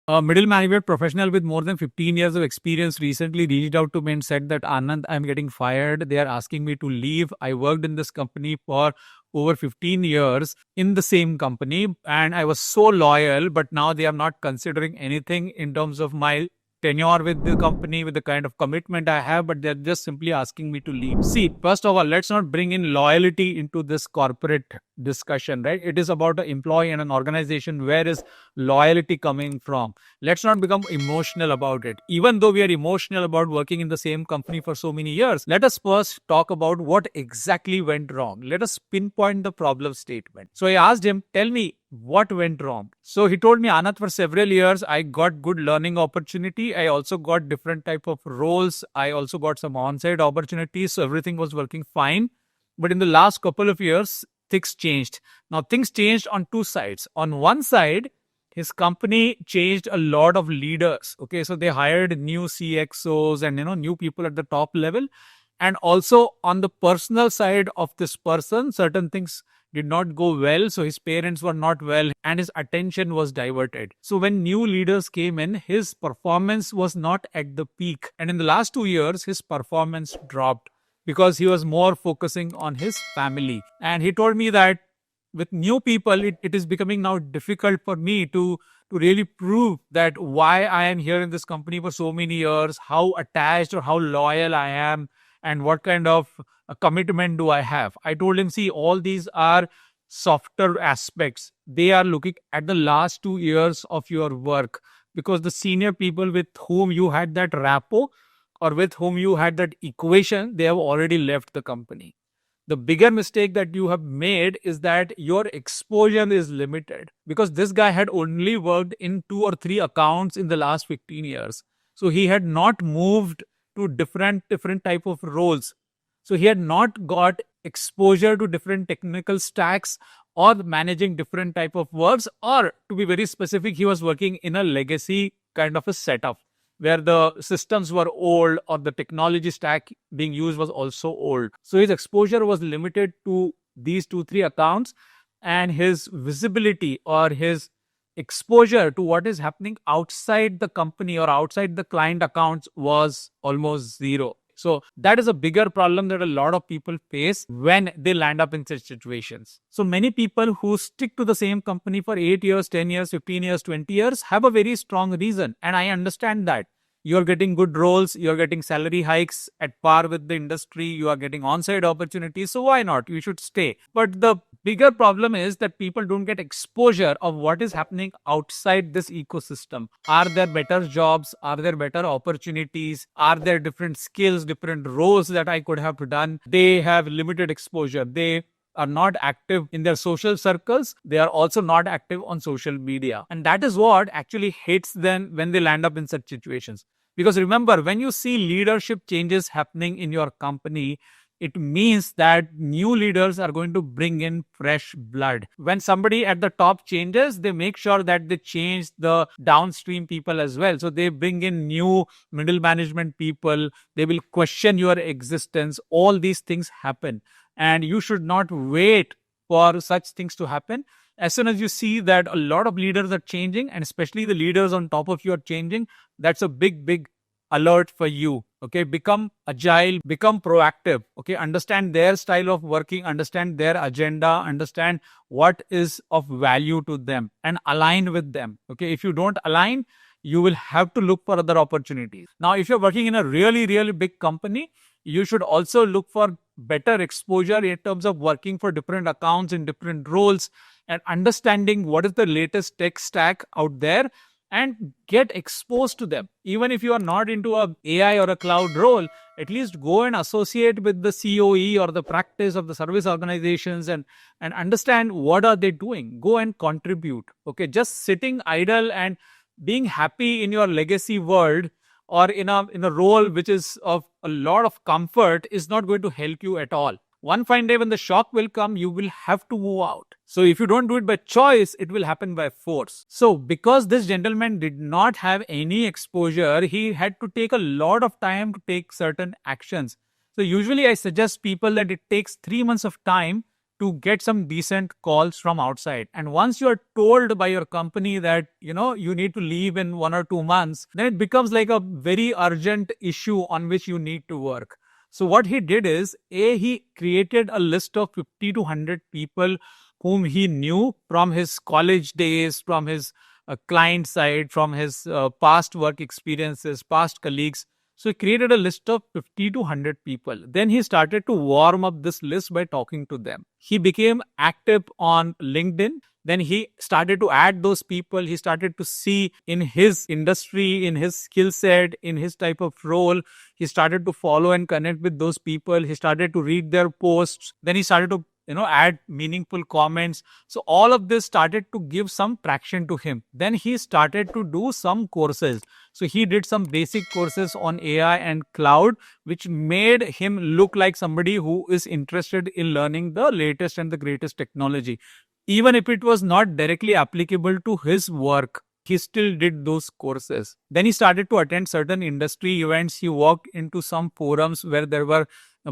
A middle management professional with more than 15 years of experience recently reached out to me and said that Anand, I'm getting fired. They are asking me to leave. I worked in this company for over 15 years in the same company and I was so loyal, but now they are not considering anything in terms of my tenure with the company, with the kind of commitment I have, but they're just simply asking me to leave. See, first of all, let's not bring in loyalty into this corporate discussion, right? It is about an employee and an organization. Where is loyalty coming from? Let's not become emotional about it. Even though we are emotional about working in the same company for so many years, let us first talk about what exactly went wrong. Let us pinpoint the problem statement. So I asked him, tell me what went wrong. So he told me, Anand, for several years, I got good learning opportunity. I also got different type of roles. I also got some on-site opportunities. So everything was working fine. But in the last couple of years, things changed. Now, things changed on two sides. On one side, his company changed a lot of leaders. Okay, so they hired new CXOs and new people at the top level. And also on the personal side of this person, certain things did not go well. So his parents were not well and his attention was diverted. So when new leaders came in, his performance was not at the peak. And in the last 2 years, his performance dropped because he was more focusing on his family. And he told me that with new people, it is becoming now difficult for me to really prove that why I am here in this company for so many years, how attached or how loyal I am, and what kind of a commitment do I have. I told him, see, all these are softer aspects. They are looking at the last 2 years of your work, because the senior people with whom you had that rapport or with whom you had that equation, they have already left the company. The bigger mistake that you have made is that your exposure is limited, because this guy had only worked in 2 or 3 accounts in the last 15 years. So he had not moved to different type of roles. So he had not got exposure to different technical stacks or managing different type of works, or to be very specific, he was working in a legacy kind of a setup where the systems were old or the technology stack being used was also old. So his exposure was limited to these 2-3 accounts, and his visibility or his exposure to what is happening outside the company or outside the client accounts was almost zero. So that is a bigger problem that a lot of people face when they land up in such situations. So many people who stick to the same company for 8 years, 10 years, 15 years, 20 years have a very strong reason. And I understand that. You're getting good roles, you're getting salary hikes at par with the industry, you are getting on-site opportunities. So why not? You should stay. But the bigger problem is that people don't get exposure of what is happening outside this ecosystem. Are there better jobs? Are there better opportunities? Are there different skills, different roles that I could have done? They have limited exposure. They are not active in their social circles. They are also not active on social media. And that is what actually hits them when they land up in such situations. Because remember, when you see leadership changes happening in your company, it means that new leaders are going to bring in fresh blood. When somebody at the top changes, they make sure that they change the downstream people as well. So they bring in new middle management people. They will question your existence. All these things happen. And you should not wait for such things to happen. As soon as you see that a lot of leaders are changing, and especially the leaders on top of you are changing, that's a big alert for you. Okay, become agile, become proactive. Okay, understand their style of working, understand their agenda, understand what is of value to them, and align with them. Okay, if you don't align, you will have to look for other opportunities. Now, if you're working in a really big company, you should also look for better exposure in terms of working for different accounts in different roles and understanding what is the latest tech stack out there, and get exposed to them. Even if you are not into a AI or a cloud role, at least go and associate with the COE or the practice of the service organizations and understand what are they doing. Go and contribute. Okay, just sitting idle and being happy in your legacy world or in a role which is of a lot of comfort is not going to help you at all. One fine day when the shock will come, you will have to move out. So if you don't do it by choice, it will happen by force. So because this gentleman did not have any exposure, he had to take a lot of time to take certain actions. So usually I suggest people that it takes 3 months of time to get some decent calls from outside. And once you are told by your company that, you need to leave in 1 or 2 months, then it becomes like a very urgent issue on which you need to work. So what he did is, he created a list of 50 to 100 people whom he knew from his college days, from his client side, from his past work experiences, past colleagues. So he created a list of 50 to 100 people. Then he started to warm up this list by talking to them. He became active on LinkedIn. Then he started to add those people. He started to see in his industry, in his skill set, in his type of role. He started to follow and connect with those people. He started to read their posts. Then he started to add meaningful comments. So all of this started to give some traction to him. Then he started to do some courses. So he did some basic courses on AI and cloud, which made him look like somebody who is interested in learning the latest and the greatest technology. Even if it was not directly applicable to his work, he still did those courses. Then he started to attend certain industry events. He walked into some forums where there were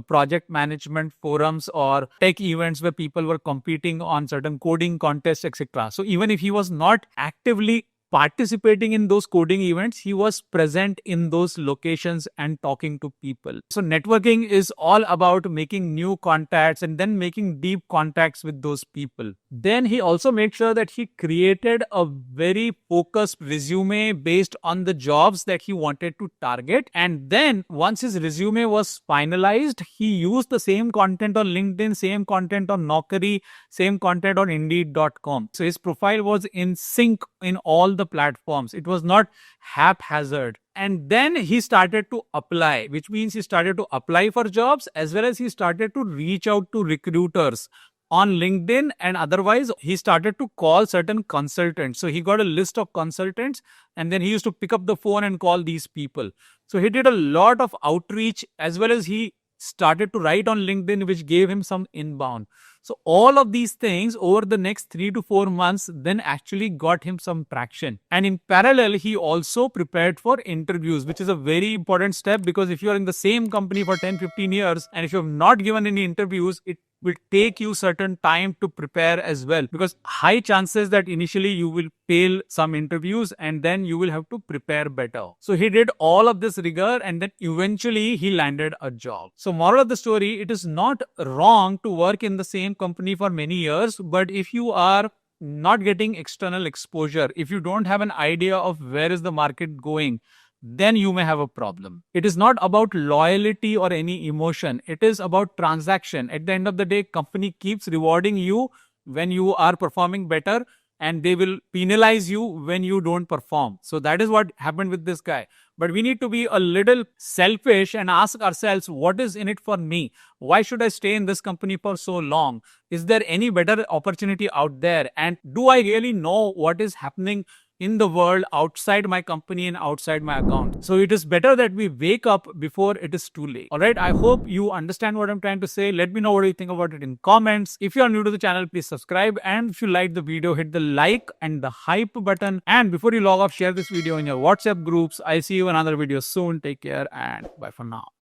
project management forums or tech events where people were competing on certain coding contests, etc. So even if he was not actively participating in those coding events, he was present in those locations and talking to people. So networking is all about making new contacts and then making deep contacts with those people. Then he also made sure that he created a very focused resume based on the jobs that he wanted to target. And then once his resume was finalized, he used the same content on LinkedIn, same content on Naukri, same content on Indeed.com. So his profile was in sync in all the platforms. It was not haphazard. And then he started to apply, which means he started to apply for jobs as well as he started to reach out to recruiters on LinkedIn, and otherwise he started to call certain consultants. So he got a list of consultants and then he used to pick up the phone and call these people. So he did a lot of outreach as well as he started to write on LinkedIn, which gave him some inbound. So all of these things over the next 3 to 4 months then actually got him some traction. And in parallel, he also prepared for interviews, which is a very important step, because if you are in the same company for 10-15 years and if you have not given any interviews, it will take you certain time to prepare as well, because high chances that initially you will fail some interviews and then you will have to prepare better. So he did all of this rigor and then eventually he landed a job. So moral of the story, it is not wrong to work in the same company for many years, but if you are not getting external exposure, if you don't have an idea of where is the market going, then you may have a problem. It is not about loyalty or any emotion. It is about transaction. At the end of the day, company keeps rewarding you when you are performing better and they will penalize you when you don't perform. So that is what happened with this guy. But we need to be a little selfish and ask ourselves, what is in it for me? Why should I stay in this company for so long? Is there any better opportunity out there? And do I really know what is happening in the world outside my company and outside my account? So it is better that we wake up before it is too late. All right. I hope you understand what I'm trying to say. Let me know what you think about it in comments. If you are new to the channel, please subscribe. And if you like the video, hit the like and the hype button. And before you log off, share this video in your WhatsApp groups. I'll see you in another video soon. Take care and bye for now.